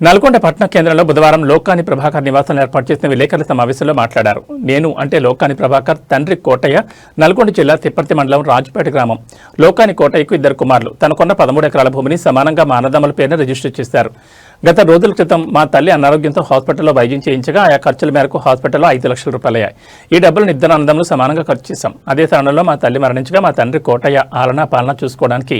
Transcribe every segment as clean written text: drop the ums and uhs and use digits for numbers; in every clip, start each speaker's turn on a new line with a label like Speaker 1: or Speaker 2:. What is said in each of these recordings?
Speaker 1: నల్గొండ పట్టణ కేంద్రంలో బుధవారం లోకాని ప్రభాకర్ నివాసంలో ఏర్పాటు చేసిన విలేకరుల సమావేశంలో మాట్లాడారు. నేను అంటే లోకాని ప్రభాకర్ తండ్రి కోటయ్య, నల్గొండ జిల్లా తిప్పర్తి మండలం రాజుపేట గ్రామం. లోకాని కోటయ్యకు 2 కుమారులు. తనకున్న 13 ఎకరాల భూమిని సమానంగా మా అన్నదమ్ముల పేరున రిజిస్టర్ చేశారు. గత రోజుల క్రితం మా తల్లి అనారోగ్యంతో హాస్పిటల్లో వైద్యం చేయించగా ఆయా ఖర్చుల మేరకు హాస్పిటల్లో 5 లక్షల రూపాయలయ్యాయి. ఈ డబ్బులను 2 అన్నదమ్ములు సమానంగా ఖర్చు చేశాం. అదే తరుణంలో మా తల్లి మరణించగా మా తండ్రి కోటయ్య ఆలనా పాలన చూసుకోవడానికి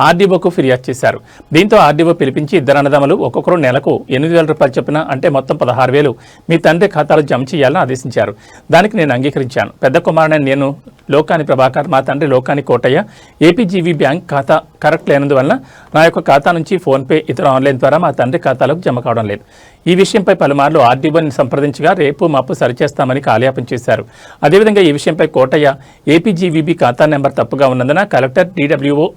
Speaker 1: ఆర్డీఓకు ఫిర్యాదు చేశారు. దీంతో ఆర్డీఓ పిలిపించి 2 అన్నదమ్ములు ఒక్కొక్కరు నెలకు 8,000 రూపాయలు చొప్పున అంటే మొత్తం 16,000 మీ తండ్రి ఖాతాలో జమ చేయాలని ఆదేశించారు. దానికి నేను అంగీకరించాను. పెద్ద కుమారుని నేను లోకాని ప్రభాకర్, మా తండ్రి లోకాని కోటయ్య. ఏపీజీవీ బ్యాంక్ ఖాతా కరెక్ట్ లేనందువల్ల నా యొక్క ఖాతా నుంచి ఫోన్పే ఇతర ఆన్లైన్ ద్వారా మా తండ్రి ఖాతాలోకి జమ కావడం లేదు. ఈ విషయంపై పలుమార్లు ఆర్డీఓని సంప్రదించగా రేపు మాపు సరిచేస్తామని కాలయాపన చేశారు. అదేవిధంగా ఈ విషయంపై కోటయ్య ఏపీజీవీబీ ఖాతా నెంబర్ తప్పుగా ఉన్నందున కలెక్టర్ డీడబ్ల్యూఓ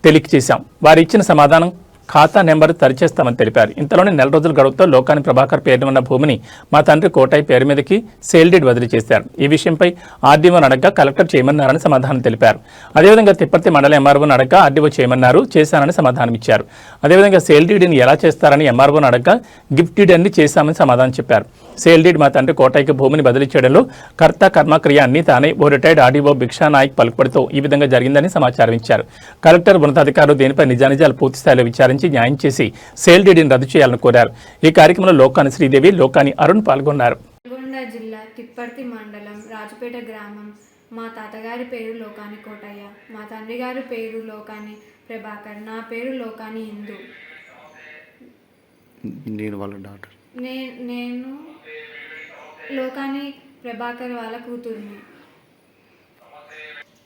Speaker 1: తెలియజేశాం. వారు ఇచ్చిన సమాధానం ఖాతా నెంబర్ సరిచేస్తామని తెలిపారు. ఇంతలోనే 4 రోజుల గడువుతో లోకాని ప్రభాకర్ పేరున ఉన్న భూమిని మా తండ్రి కోటయ్య పేరు మీదకి సేల్ డీడ్ బదిలీ చేశారు. ఈ విషయంపై ఆర్డీఓని అడగ్గా కలెక్టర్ చేయమన్నారని సమాధానం తెలిపారు. అదేవిధంగా తిప్పర్తి మండల ఎంఆర్ఓని అడగ్గా ఆర్డీఓ చేయమన్నారు, చేశానని సమాధానం ఇచ్చారు. అదేవిధంగా సేల్ డీడ్ని ఎలా చేస్తారని ఎంఆర్ఓని అడగ్గా గిఫ్ట్ డీడ్ అన్ని చేశామని సమాధానం చెప్పారు. సేల్ డీడ్ మా తండ్రి కోటయ్యకి భూమిని బదిలీ చేయడంలో కర్త కర్మక్రియ అన్ని తానే ఓ రిటైర్డ్ ఆర్డీఓ భిక్షా నాయక్ పలుకుబడితో ఈ విధంగా జరిగిందని సమాచారం ఇచ్చారు. కలెక్టర్ ఉన్నతాధికారులు దీనిపై నిజానిజాలు పూర్తి స్థాయిలో విచారించి న్యాయం చేసి సేల్ డీడ్ని రద్దు చేయాలని కోరారు. ఈ కార్యక్రమంలో లోకాని శ్రీదేవి, లోకాని అరుణ్ పాల్గొన్నారు.
Speaker 2: నల్గొండ జిల్లా తిప్పర్తి మండలం రాజుపేట గ్రామం. మా తాతగారి పేరు లోకాని కోటయ్య, మా తండ్రి గారి పేరు లోకాని ప్రభాకర్, నా పేరు లోకాని ఇందు.
Speaker 3: నేను వాళ్ళ డాక్టర్.
Speaker 2: నేను లోకాని ప్రభాకర్ వాళ్ళ కూతుర్ని.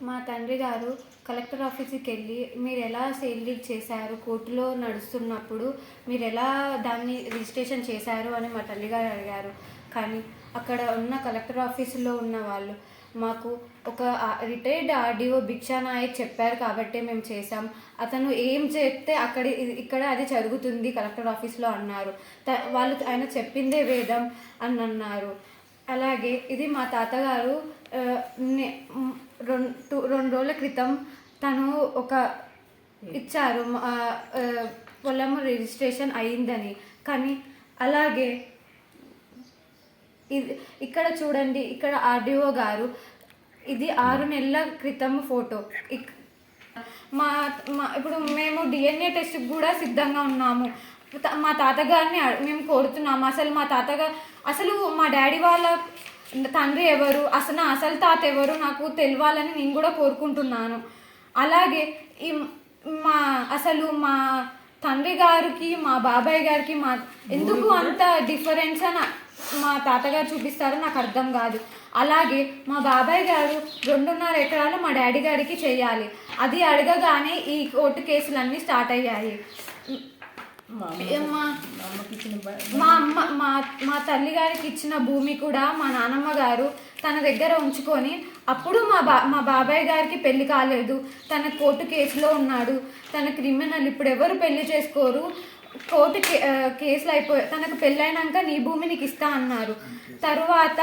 Speaker 2: మా తండ్రి గారు కలెక్టర్ ఆఫీస్కి వెళ్ళి మీరు ఎలా సేల్ డీడ్ చేశారు, కోర్టులో నడుస్తున్నప్పుడు మీరు ఎలా దాన్ని రిజిస్ట్రేషన్ చేశారు అని మా తల్లిగారు అడిగారు. కానీ అక్కడ ఉన్న కలెక్టర్ ఆఫీసులో ఉన్న వాళ్ళు మాకు ఒక రిటైర్డ్ ఆర్డీఓ భిక్షా నాయక్ చెప్పారు కాబట్టి మేము చేసాం, అతను ఏం చెప్తే ఇక్కడ అది జరుగుతుంది కలెక్టర్ ఆఫీస్లో అన్నారు. వాళ్ళు ఆయన చెప్పిందే వేదం అని అన్నారు. అలాగే ఇది మా తాతగారు 2 రోజుల క్రితం తను ఒక ఇచ్చారు పొలం రిజిస్ట్రేషన్ అయిందని. కానీ అలాగే ఇది ఇక్కడ చూడండి, ఇక్కడ ఆర్డీఓ గారు ఇది 6 నెలల క్రితం ఫోటో. ఇప్పుడు మేము డిఎన్ఏ టెస్ట్కి కూడా సిద్ధంగా ఉన్నాము. మా తాతగారిని మేము కోరుతున్నాము. అసలు మా డాడీ వాళ్ళ తండ్రి ఎవరు, అసలు తాత ఎవరు నాకు తెలియాలని నేను కూడా కోరుకుంటున్నాను. అలాగే మా తండ్రి గారికి మా బాబాయ్ గారికి ఎందుకు అంత డిఫరెన్స్ అని మా తాతగారు చూపిస్తారో నాకు అర్థం కాదు. అలాగే మా బాబాయ్ గారు 2.5 ఎకరాలు మా డాడీ గారికి చేయాలి. అది అడగగానే ఈ కోర్టు కేసులన్నీ స్టార్ట్ అయ్యాయి. మా తల్లి గారికి ఇచ్చిన భూమి కూడా మా నాన్నమ్మ గారు తన దగ్గర ఉంచుకొని అప్పుడు మా బాబాయ్ గారికి పెళ్లి కాలేదు, తన కోర్టు కేసులో ఉన్నాడు, తన క్రిమినల్. ఇప్పుడు ఎవరు పెళ్లి చేసుకోరు, కోర్టు కేసులు తనకు పెళ్ళైనాక నీ భూమి నీకు ఇస్తా అన్నారు. తరువాత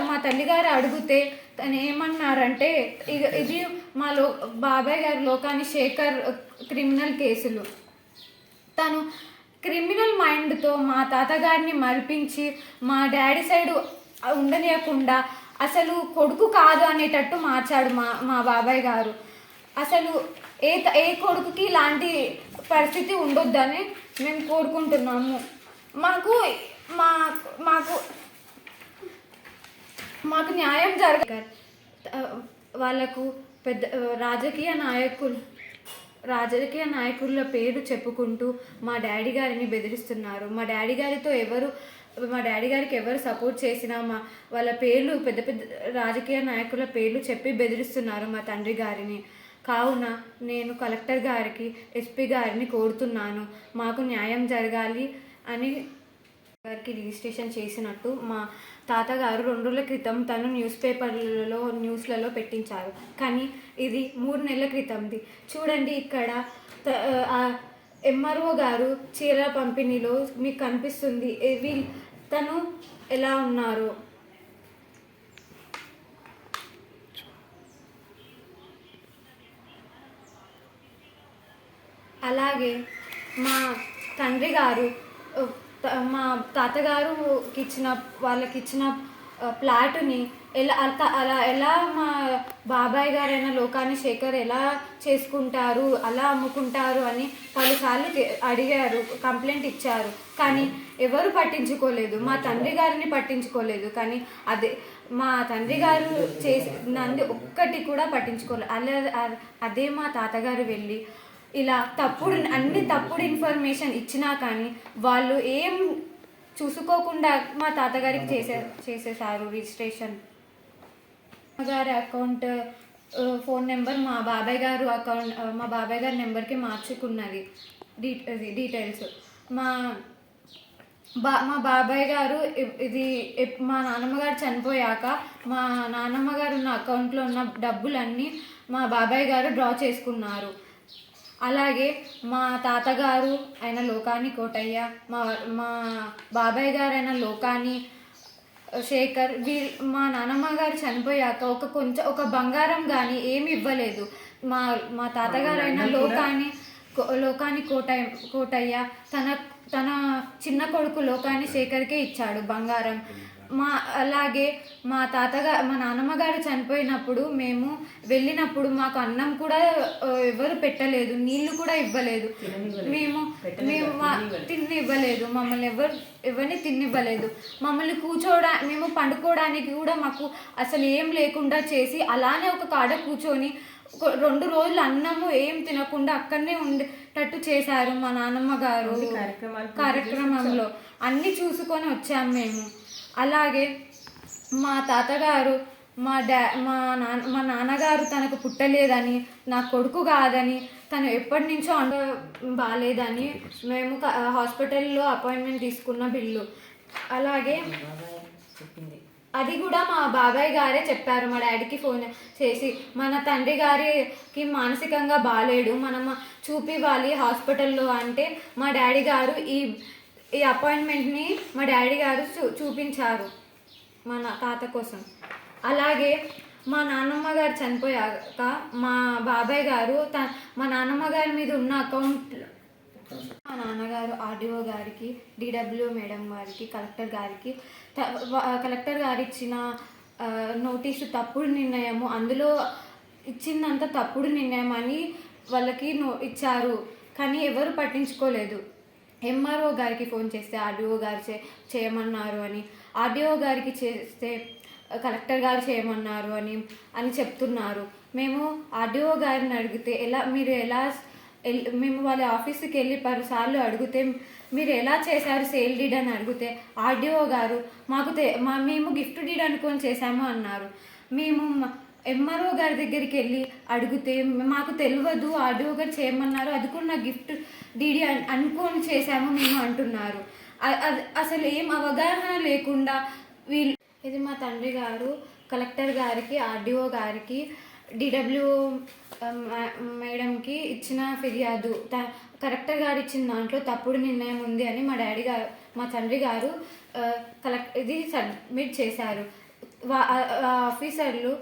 Speaker 2: మా తల్లిగారు అడిగితే తను ఏమన్నారంటే ఇది బాబాయ్ గారు లోకాని శేఖర్ క్రిమినల్ కేసులు. తను క్రిమినల్ మైండ్తో మా తాతగారిని మరిపించి మా డాడీ సైడు ఉండనియకుండా అసలు కొడుకు కాదు అనేటట్టు మార్చాడు మా బాబాయ్ గారు. అసలు ఏ కొడుకుకి ఇలాంటి పరిస్థితి ఉండొద్దని మేము కోరుకుంటున్నాము. మాకు న్యాయం జరగాలి. వాళ్ళకు పెద్ద రాజకీయ నాయకుల పేరు చెప్పుకుంటూ మా డాడీ గారిని బెదిరిస్తున్నారు. మా డాడీ గారికి ఎవరు సపోర్ట్ చేసినా వాళ్ళ పేర్లు పెద్ద పెద్ద రాజకీయ నాయకుల పేర్లు చెప్పి బెదిరిస్తున్నారు మా తండ్రి గారిని. కావున నేను కలెక్టర్ గారికి, ఎస్పీ గారిని కోరుతున్నాను, మాకు న్యాయం జరగాలి అని. గారికి రిజిస్ట్రేషన్ చేసినట్టు మా తాతగారు 2 రోజుల క్రితం తను న్యూస్లలో పెట్టించారు. కానీ ఇది 3 నెలల క్రితంది. చూడండి, ఇక్కడ ఎంఆర్ఓ గారు చీరల పంపిణీలో మీకు కనిపిస్తుంది తను ఎలా ఉన్నారో. అలాగే తండ్రి గారు మా తాతగారుకి ఇచ్చిన వాళ్ళకి ఇచ్చిన ప్లాటుని అలా ఎలా మా బాబాయ్ గారైన లోకాని శేఖర్ ఎలా చేసుకుంటారు, అలా అమ్ముకుంటారు అని పలుసార్లు అడిగారు, కంప్లైంట్ ఇచ్చారు. కానీ ఎవరు పట్టించుకోలేదు, మా తండ్రి గారిని పట్టించుకోలేదు. కానీ మా తండ్రి గారు చేసినంది ఒక్కటి కూడా పట్టించుకోలేదు. అదే మా తాతగారు వెళ్ళి ఇలా అన్ని తప్పుడు ఇన్ఫర్మేషన్ ఇచ్చినా కానీ వాళ్ళు ఏం చూసుకోకుండా మా తాతగారికి చేసేసారు రిజిస్ట్రేషన్. గారి అకౌంట్ ఫోన్ నెంబర్ మా బాబాయ్ గారి నెంబర్కి మార్చుకున్నది డీటెయిల్స్. మా బాబాయ్ గారు ఇది మా నాన్నమ్మ గారు చనిపోయాక మా నాన్నమ్మ గారు ఉన్న అకౌంట్లో ఉన్న డబ్బులన్నీ మా బాబాయ్ గారు డ్రా చేసుకున్నారు. అలాగే మా తాతగారు అయిన లోకాని కోటయ్య, మా బాబాయ్ గారు అయిన లోకాని శేఖర్ మా నాన్నమ్మ గారు చనిపోయాక ఒక బంగారం కానీ ఏమి ఇవ్వలేదు. మా తాతగారు అయిన లోకాని కోటయ్య తన చిన్న కొడుకు లోకాని శేఖర్కే ఇచ్చాడు బంగారం. అలాగే మా నాన్నమ్మ గారు చనిపోయినప్పుడు మేము వెళ్ళినప్పుడు మాకు అన్నం కూడా ఎవరు పెట్టలేదు, నీళ్లు కూడా ఇవ్వలేదు, మేము తిన్నివ్వలేదు, మమ్మల్ని ఎవరిని తిన్నివ్వలేదు. మమ్మల్ని మేము పండుకోవడానికి కూడా మాకు అసలు ఏం లేకుండా చేసి అలానే ఒక కాడ కూర్చొని 2 రోజులు అన్నము ఏం తినకుండా అక్కడనే ఉండేటట్టు చేశారు మా నాన్నమ్మ గారు. కార్యక్రమంలో అన్నీ చూసుకొని వచ్చాము మేము. అలాగే మా తాతగారు మా నాన్నగారు తనకు పుట్టలేదని, నా కొడుకు కాదని, తను ఎప్పటి నుంచో బాగాలేదని మేము హాస్పిటల్లో అపాయింట్మెంట్ తీసుకున్న బిల్లు. అలాగే అది కూడా మా బాబాయ్ గారే చెప్పారు మా డాడీకి ఫోన్ చేసి, మన తండ్రి గారికి మానసికంగా బాగాలేడు, మనం చూపివ్వాలి హాస్పిటల్లో అంటే మా డాడీ గారు ఈ అపాయింట్మెంట్ని మా డాడీ గారు చూపించారు మా తాత కోసం. అలాగే మా నాన్నమ్మ గారు చనిపోయాక మా బాబాయ్ గారు మా నాన్నమ్మ గారి మీద ఉన్న అకౌంట్ మా నాన్నగారు ఆర్డీఓ గారికి, డిడబ్ల్యూ మేడం గారికి, కలెక్టర్ గారు ఇచ్చిన నోటీసు తప్పుడు నిర్ణయము, అందులో ఇచ్చిందంత తప్పుడు నిర్ణయం అని వాళ్ళకి ఇచ్చారు. కానీ ఎవరు పట్టించుకోలేదు. ఎంఆర్ఓ గారికి ఫోన్ చేస్తే ఆర్డీఓ గారు చేయమన్నారు అని, ఆర్డీఓ గారికి చేస్తే కలెక్టర్ గారు చేయమన్నారు అని చెప్తున్నారు. మేము ఆర్డీఓ గారిని అడిగితే మేము వాళ్ళ ఆఫీస్కి వెళ్ళి 10 సార్లు అడిగితే మీరు ఎలా చేశారు సేల్ డీడ్ అని అడిగితే ఆర్డీఓ గారు మేము గిఫ్ట్ డీడ్ అనుకొని చేశాము అన్నారు. మేము ఎంఆర్ఓ గారి దగ్గరికి వెళ్ళి అడిగితే మాకు తెలియదు, ఆర్డీఓ గారు చేయమన్నారు, అది కూడా నా గిఫ్ట్ డీడీ అనుకొని చేశాము మేము అంటున్నారు. అసలు ఏం అవగాహన లేకుండా ఇది మా తండ్రి గారు కలెక్టర్ గారికి, ఆర్డీఓ గారికి, డిడబ్ల్యూ మేడంకి ఇచ్చిన ఫిర్యాదు. కలెక్టర్ గారు ఇచ్చిన దాంట్లో తప్పుడు నిర్ణయం ఉంది అని మా తండ్రి గారు ఇది సబ్మిట్ చేశారు. ఆఫీసర్లు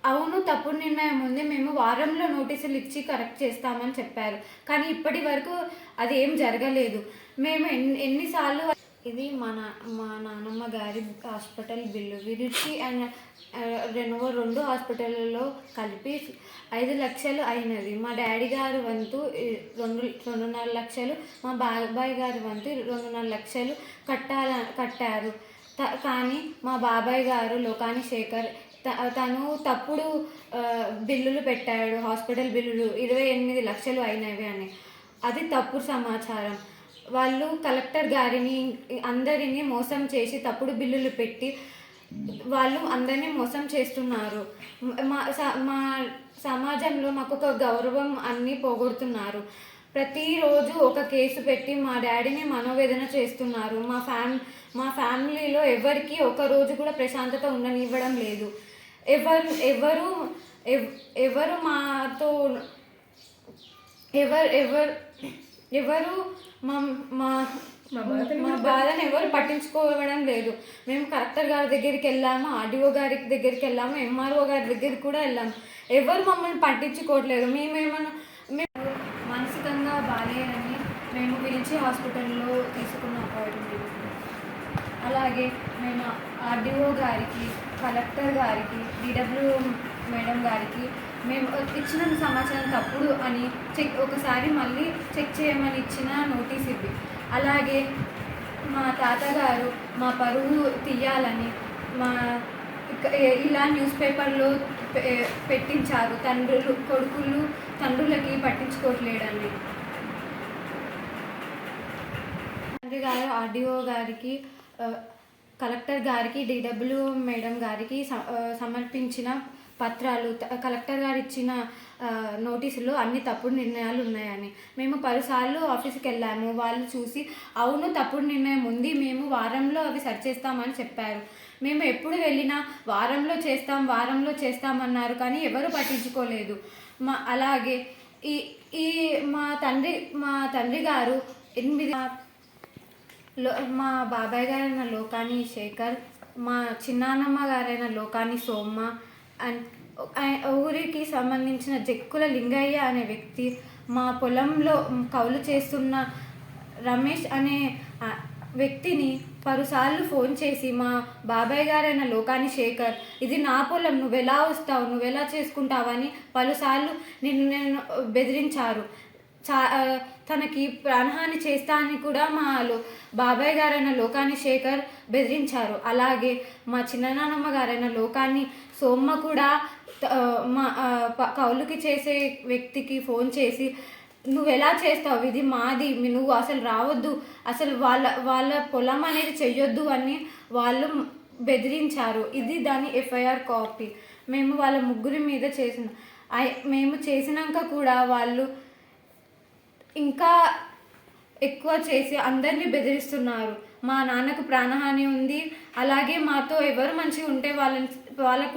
Speaker 2: అవును తప్పుడు నిర్ణయం ఉంది, మేము వారంలో నోటీసులు ఇచ్చి కరెక్ట్ చేస్తామని చెప్పారు. కానీ ఇప్పటి వరకు అది ఏం జరగలేదు. మేము ఎన్నిసార్లు ఇది మా నాన్నమ్మ గారి హాస్పిటల్ బిల్లు విరుచి అండ్ 2 హాస్పిటల్లో కలిపి 5 లక్షలు అయినది. మా డాడీ గారు వంతు 2.5 లక్షలు, మా బాబాయ్ గారి వంతు 2.5 లక్షలు కట్టారు. కానీ మా బాబాయ్ గారు లోకాని శేఖర్ తను తప్పుడు బిల్లులు పెట్టాడు, హాస్పిటల్ బిల్లులు 28 లక్షలు అయినవి అని. అది తప్పుడు సమాచారం. వాళ్ళు కలెక్టర్ గారిని అందరినీ మోసం చేసి తప్పుడు బిల్లులు పెట్టి వాళ్ళు అందరినీ మోసం చేస్తున్నారు. మా సమాజంలో మాకు ఒక గౌరవం అన్నీ పోగొడుతున్నారు. ప్రతిరోజు ఒక కేసు పెట్టి మా డాడీని మనోవేదన చేస్తున్నారు. మా ఫ్యామిలీలో ఎవరికి ఒక రోజు కూడా ప్రశాంతత ఉండనివ్వడం లేదు. ఎవరు మాతో ఎవరు మా బాధను ఎవరు పట్టించుకోవడం లేదు. మేము కలెక్టర్ గారి దగ్గరికి వెళ్ళాము, ఆర్డీఓ గారి దగ్గరికి వెళ్ళాము, ఎంఆర్ఓ గారి దగ్గరికి కూడా వెళ్ళాము. ఎవరు మమ్మల్ని పట్టించుకోవట్లేదు. మేము మానసికంగా బాగాలేదని మేము విరిచి హాస్పిటల్లో తీసుకున్న అపాయింట్మెంట్. అలాగే మేము ఆర్డీఓ గారికి, కలెక్టర్ గారికి, డిడబ్ల్యూ మేడం గారికి మేము ఇచ్చిన సమాచారం తప్పుడు అని ఒకసారి మళ్ళీ చెక్ చేయమని ఇచ్చిన నోటీస్ ఇవి. అలాగే మా తాతగారు మా పరువు తీయాలని ఇలా న్యూస్ పేపర్లో పెట్టించారు. కొడుకులు తండ్రులకి పట్టించుకోవట్లేదండి. తండ్రి గారు ఆర్డీఓ గారికి, కలెక్టర్ గారికి, డిడబ్ల్యూ మేడం గారికి సమర్పించిన పత్రాలు, కలెక్టర్ గారు ఇచ్చిన నోటీసులో అన్ని తప్పుడు నిర్ణయాలు ఉన్నాయని. మేము 10 సార్లు ఆఫీస్కి వెళ్ళాము. వాళ్ళు చూసి అవును తప్పుడు నిర్ణయం ఉంది, మేము వారంలో అవి సరిచేస్తామని చెప్పారు. మేము ఎప్పుడు వెళ్ళినా వారంలో చేస్తామన్నారు, కానీ ఎవరు పట్టించుకోలేదు. అలాగే మా తండ్రి గారు 8 మా బాబాయ్ గారైన లోకాని శేఖర్, మా చిన్నానమ్మ గారైన లోకాని సోమ్మ అండ్ ఊరికి సంబంధించిన జక్కుల లింగయ్య అనే వ్యక్తి, మా పొలంలో కౌలు చేస్తున్న రమేష్ అనే వ్యక్తిని 10 సార్లు ఫోన్ చేసి మా బాబాయ్ గారైన లోకాని శేఖర్, ఇది నా పొలం, నువ్వెలా వస్తావు, నువ్వెలా చేసుకుంటావని 10 సార్లు నేను బెదిరించారు. తనకి ప్రాణహాని చేస్తా అని కూడా మా బాబాయ్ గారైన లోకాని శేఖర్ బెదిరించారు. అలాగే మా చిన్ననాన్నమ్మ గారైన లోకాని సోమ్మ కూడా మా కౌలుకి చేసే వ్యక్తికి ఫోన్ చేసి, నువ్వు ఎలా చేస్తావు, ఇది మాది, నువ్వు అసలు రావద్దు, అసలు వాళ్ళ పొలం అనేది చెయ్యొద్దు అని వాళ్ళు బెదిరించారు. ఇది దాని ఎఫ్ఐఆర్ కాపీ. మేము వాళ్ళ ముగ్గురి మీద మేము చేసినాక కూడా వాళ్ళు ఇంకా ఎక్కువ చేసి అందరినీ బెదిరిస్తున్నారు. మా నాన్నకు ప్రాణహాని ఉంది. అలాగే మాతో ఎవరు మంచిగా ఉంటే వాళ్ళకు